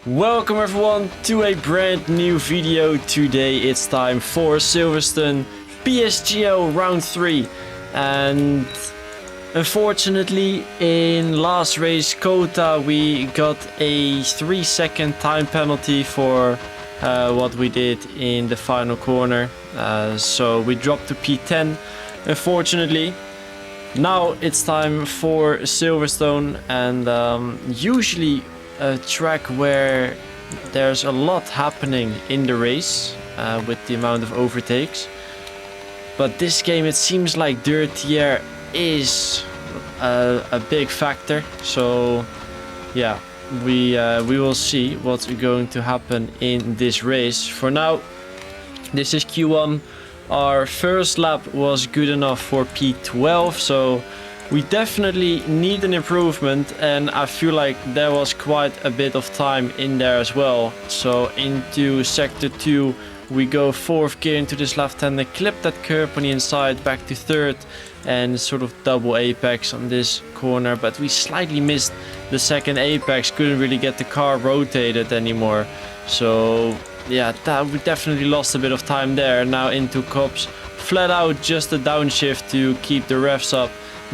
Welcome everyone to a brand new video. Today it's time for Silverstone PSGL round 3, and unfortunately in last race Kota we got a 3-second time penalty for what we did in the final corner, so we dropped to P10 unfortunately. Now it's time for Silverstone, and usually a track where there's a lot happening in the race with the amount of overtakes. But this game it seems like dirty air is a big factor. So yeah, we will see what's going to happen in this race. For now, this is Q1. Our first lap was good enough for P12, so we definitely need an improvement, and I feel like there was quite a bit of time in there as well. So into sector 2 we go 4th gear into this left-hander, clip that curb on the inside, back to 3rd, and sort of double apex on this corner, but we slightly missed the second apex, couldn't really get the car rotated anymore. So yeah, we definitely lost a bit of time there. Now into Cops, flat out just a downshift to keep the revs up.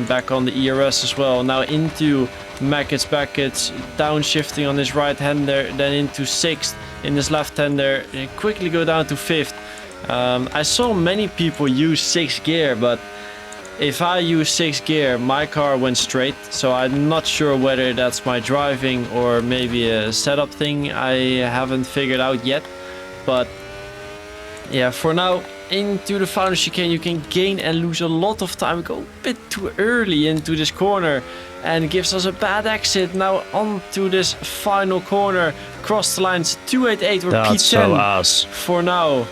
Back on the ERS as well. Now into Beckett's, downshifting on this right hander, then into 6th in this left hander, and quickly go down to 5th. I saw many people use 6th gear, but if I use 6th gear my car went straight, so I'm not sure whether that's my driving or maybe a setup thing I haven't figured out yet. But yeah, for now, into the final chicane you can gain and lose a lot of time. We go a bit too early into this corner and it gives us a bad exit. Now onto this final corner, cross the lines, 288, we're P10 for now,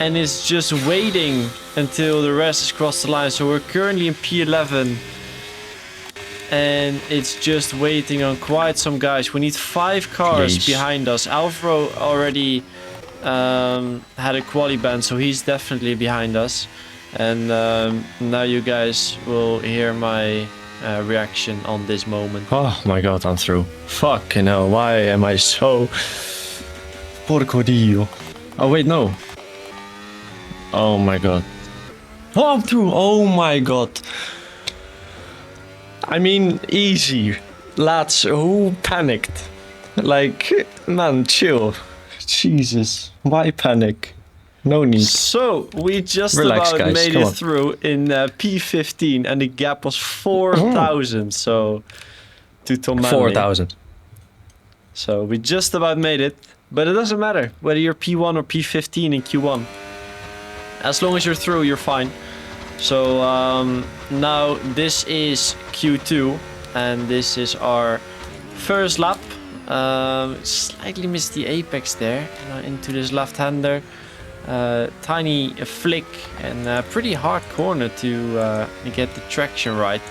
and it's just waiting until the rest is crossed the line. So we're currently in P11 and it's just waiting on quite some guys. We need 5 cars behind us. Alvaro already had a quali ban, so he's definitely behind us. And now you guys will hear my reaction on this moment. Oh my god, I'm through. Fucking hell, why am I so... Porcodillo. Oh wait, no. Oh my god. Oh, I'm through. Oh my god. I mean, easy. Lads, who panicked? Like, man, chill. Jesus, why panic? No need. So we just Relax, about guys. made Come it on. through in P15, and the gap was 4,000. So to Tom 4,000. So we just about made it, but it doesn't matter whether you're P1 or P15 in Q1. As long as you're through, you're fine. So now this is Q2, and this is our first lap. Slightly missed the apex there, into this left-hander. Tiny flick and a pretty hard corner to get the traction right.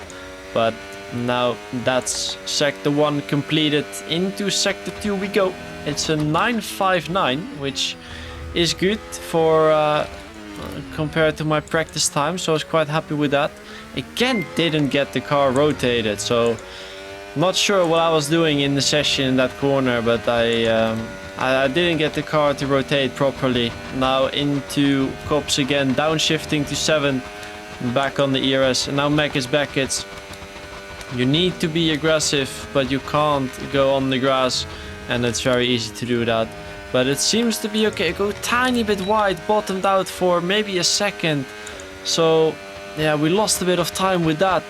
But now that's sector 1 completed. Into sector 2 we go. It's a 959, which is good for compared to my practice time, so I was quite happy with that. Again, didn't get the car rotated, so not sure what I was doing in the session in that corner, but I didn't get the car to rotate properly. Now into Cops again, downshifting to 7th, back on the ERS. And now Beckett's. You need to be aggressive, but you can't go on the grass, and it's very easy to do that. But it seems to be okay. Go tiny bit wide, bottomed out for maybe a second. So yeah, we lost a bit of time with that.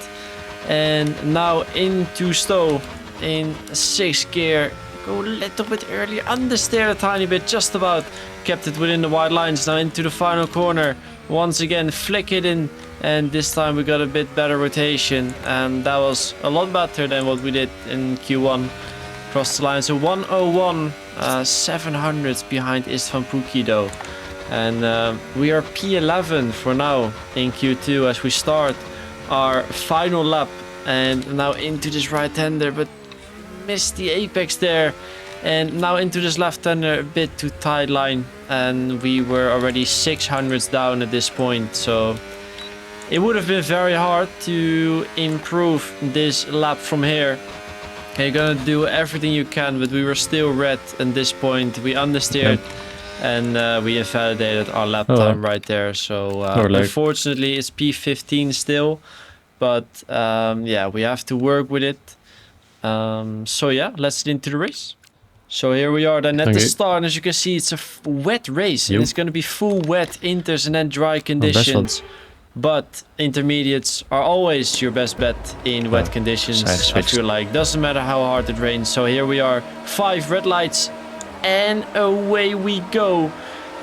And now into Stowe in 6th gear. Go a little bit earlier, understeer a tiny bit, just about kept it within the wide lines. Now into the final corner, once again flick it in, and this time we got a bit better rotation, and that was a lot better than what we did in Q1. Cross the line, so 101, 700s behind Istvan Pukki though. And we are P11 for now in Q2 as we start our final lap. And now into this right-hander, but missed the apex there. And now into this left-hander, a bit too tight line, and we were already 600s down at this point. So it would have been very hard to improve this lap from here. You're gonna do everything you can, but we were still red at this point. We understeered and we invalidated our lap time right there. So unfortunately, it's P15 still, but yeah, we have to work with it. So yeah, let's get into the race. So here we are then at the start, and as you can see, it's a wet race. And it's going to be full wet inters and then dry conditions. But intermediates are always your best bet in wet conditions. I feel like doesn't matter how hard it rains. So here we are, 5 red lights, and away we go.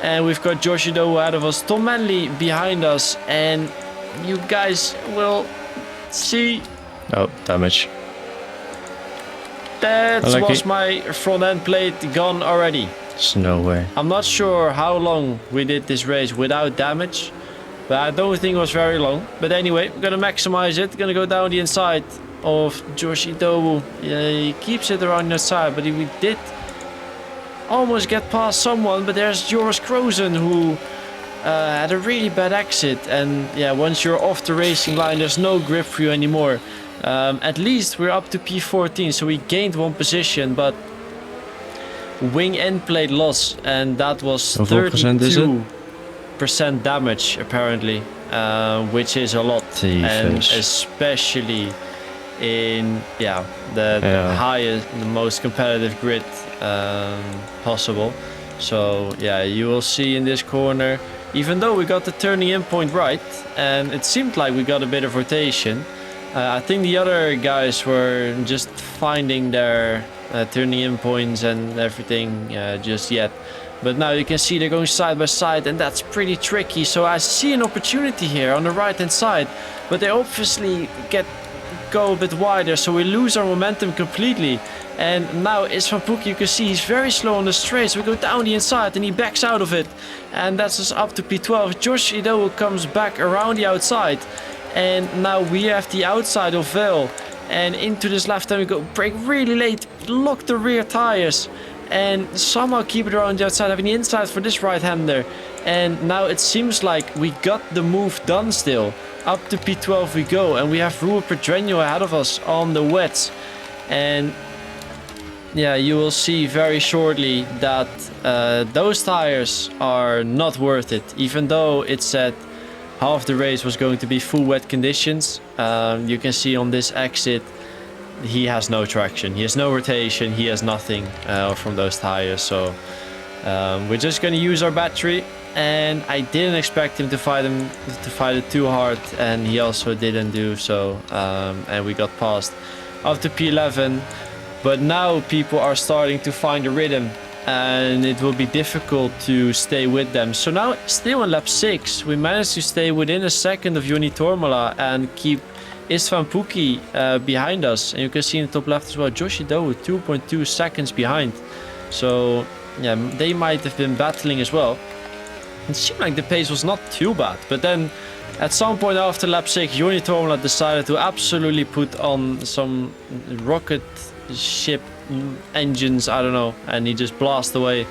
And we've got Joshi Doe ahead of us, Tom Manley behind us, and you guys will see. Oh, damage. That was my front end plate gone already. There's no way. I'm not sure how long we did this race without damage, but I don't think it was very long. But anyway, we're gonna maximize it. Gonna go down the inside of Joshi Doe. Yeah, he keeps it around the side, but we did almost get past someone. But there's Joris Krozen who had a really bad exit. And yeah, once you're off the racing line, there's no grip for you anymore. At least we're up to P14, so we gained 1 position, but wing end plate loss, and that was 32% damage apparently, which is a lot, and especially in the highest, the most competitive grid possible. So yeah, you will see in this corner, even though we got the turning in point right, and it seemed like we got a bit of rotation. I think the other guys were just finding their turning in points and everything just yet. But now you can see they're going side by side, and that's pretty tricky. So I see an opportunity here on the right hand side, but they obviously go a bit wider, so we lose our momentum completely. And now Istvan Pukki, you can see he's very slow on the straight, so we go down the inside and he backs out of it, and that's us up to P12. Josh Ido comes back around the outside, and now we have the outside of Vel, and into this left time we go, brake really late, lock the rear tires, and somehow keep it around the outside, having the inside for this right-hander. And now it seems like we got the move done still. Up to P12 we go, and we have Rua Pedreño ahead of us on the wets. And yeah, you will see very shortly that those tires are not worth it, even though it said half the race was going to be full wet conditions. You can see on this exit, he has no traction, he has no rotation, he has nothing from those tires. So we're just going to use our battery, and I didn't expect him to fight it too hard, and he also didn't do so. And we got past up to P11, but now people are starting to find a rhythm, and it will be difficult to stay with them. So now, still in lap 6, we managed to stay within a second of Joni Tormola and keep Istvan Pukki behind us. And you can see in the top left as well, Joshi Doe 2.2 seconds behind. So yeah, they might have been battling as well. It seemed like the pace was not too bad, but then at some point after lap 6, Joni Tormola decided to absolutely put on some rocket ship engines, I don't know, and he just blasted away.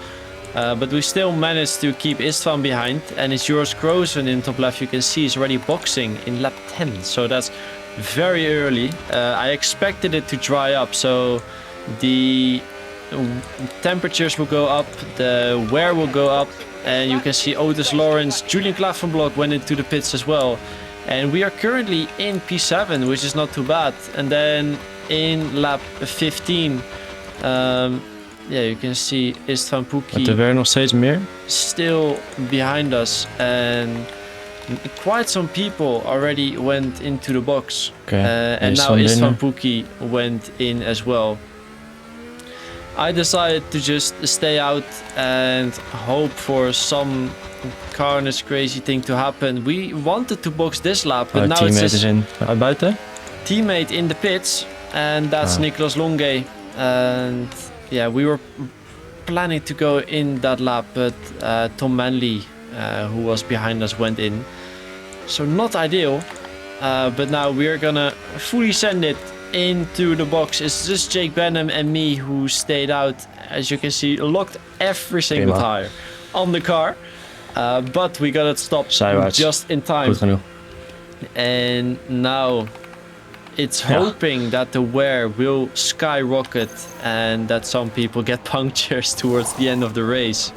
But we still managed to keep Istvan behind, and it's Joris Krozen in top left. You can see he's already boxing in lap 10, so that's very early. I expected it to dry up, so the temperatures will go up, the wear will go up, and you can see Otis Lawrence, Julian Klaffenblock went into the pits as well. And we are currently in P7, which is not too bad. And then in lap 15, yeah, you can see Istvan Pukki nog steeds meer? Still behind us, and quite some people already went into the box. Okay. And now Istvan Pukki went in as well. I decided to just stay out and hope for some carnage crazy thing to happen. We wanted to box this lap, but now it's is in buiten. Teammate in the pits, and that's Nicolas Longe. And yeah, we were planning to go in that lap, but Tom Manley, who was behind us, went in. So not ideal, but now we're gonna fully send it into the box. It's just Jake Benham and me who stayed out. As you can see, locked every single tire on the car, but we got it stopped just in time. And now it's hoping that the wear will skyrocket and that some people get punctures towards the end of the race.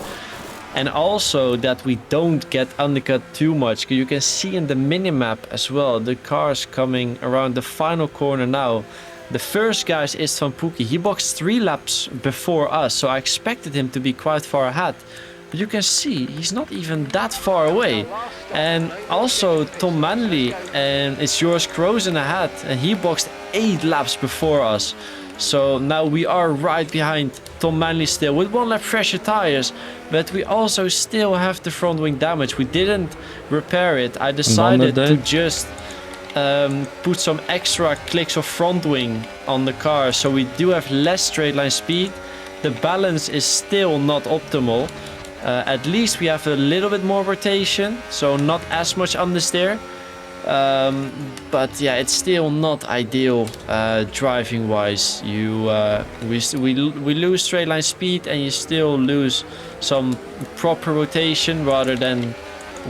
And also that we don't get undercut too much. You can see in the minimap as well, the cars coming around the final corner now. The first guy is Istvan Pukki. He boxed 3 laps before us, so I expected him to be quite far ahead. But you can see he's not even that far away. And also Tom Manley and it's Joris Krozen ahead, and he boxed 8 laps before us. So now we are right behind Tom Manley still with 1 lap fresher tires, but we also still have the front wing damage. We didn't repair it. I decided to just put some extra clicks of front wing on the car, so we do have less straight line speed. The balance is still not optimal. At least we have a little bit more rotation, so not as much understeer. But yeah, it's still not ideal driving wise. We lose straight line speed and you still lose some proper rotation rather than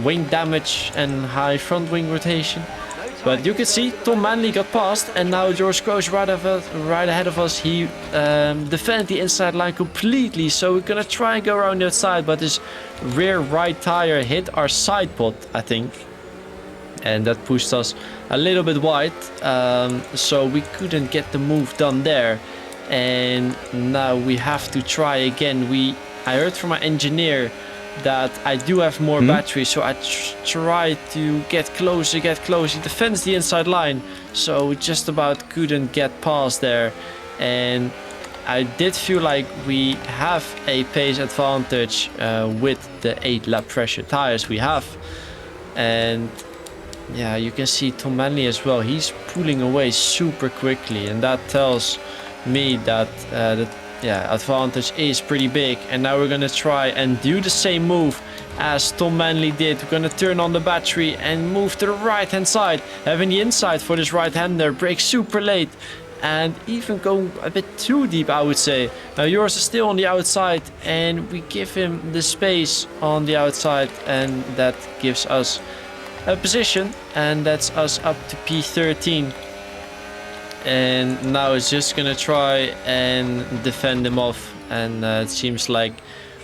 wing damage and high front wing rotation. But you can see Tom Manley got past, and now George Crowe's right ahead of us. He defended the inside line completely, so we're gonna try and go around the outside, but his rear right tire hit our side pod, I think. And that pushed us a little bit wide, so we couldn't get the move done there. And now we have to try again. I heard from my engineer that I do have more battery, so I try to get closer. He defends the inside line, so we just about couldn't get past there. And I did feel like we have a pace advantage with the 8 lap pressure tires we have. And yeah, you can see Tom Manley as well. He's pulling away super quickly, and that tells me that the advantage is pretty big. And now we're gonna try and do the same move as Tom Manley did. We're gonna turn on the battery and move to the right hand side, having the inside for this right hander. Brake super late and even go a bit too deep, I would say. Now yours is still on the outside, and we give him the space on the outside, and that gives us a position, and that's us up to P13. And now it's just gonna try and defend him off, and it seems like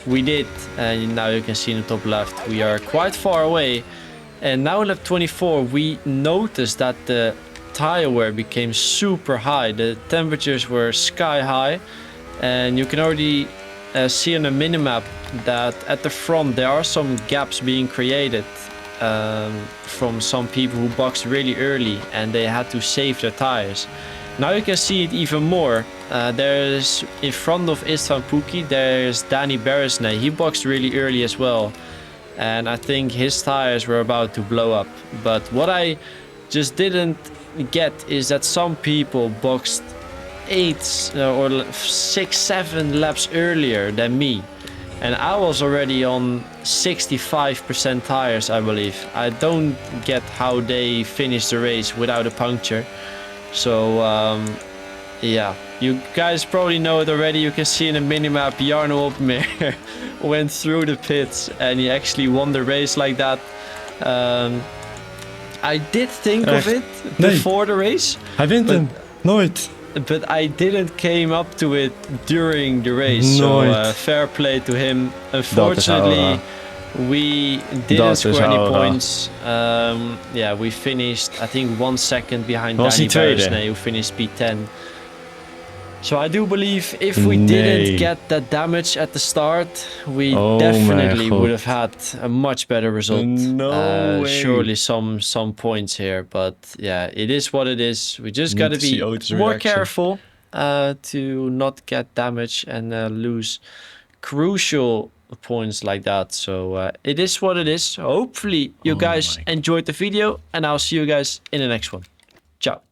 we did. And now you can see in the top left we are quite far away. And now in lap 24 we noticed that the tire wear became super high. The temperatures were sky high, and you can already see on the minimap that at the front there are some gaps being created from some people who boxed really early and they had to save their tires. Now you can see it even more. There's in front of Istvan Pukki, there's Danny Beresnay. He boxed really early as well, and I think his tires were about to blow up. But what I just didn't get is that some people boxed 8 or 6, 7 laps earlier than me. And I was already on 65% tires, I believe. I don't get how they finished the race without a puncture. So, yeah. You guys probably know it already. You can see in the minimap, Jarno Opmeer went through the pits and he actually won the race like that. I did think of it before the race. Hij wint hem. Nooit. But I didn't came up to it during the race, so fair play to him. Unfortunately, we didn't score any points. Yeah, we finished, I think, 1 second behind Danny Beresnay, who finished P10. So I do believe if we didn't get that damage at the start, we definitely would have had a much better result. Surely some points here, but yeah, it is what it is. We just got to be more careful to not get damage and lose crucial points like that. So it is what it is. Hopefully you guys enjoyed the video, and I'll see you guys in the next one. Ciao.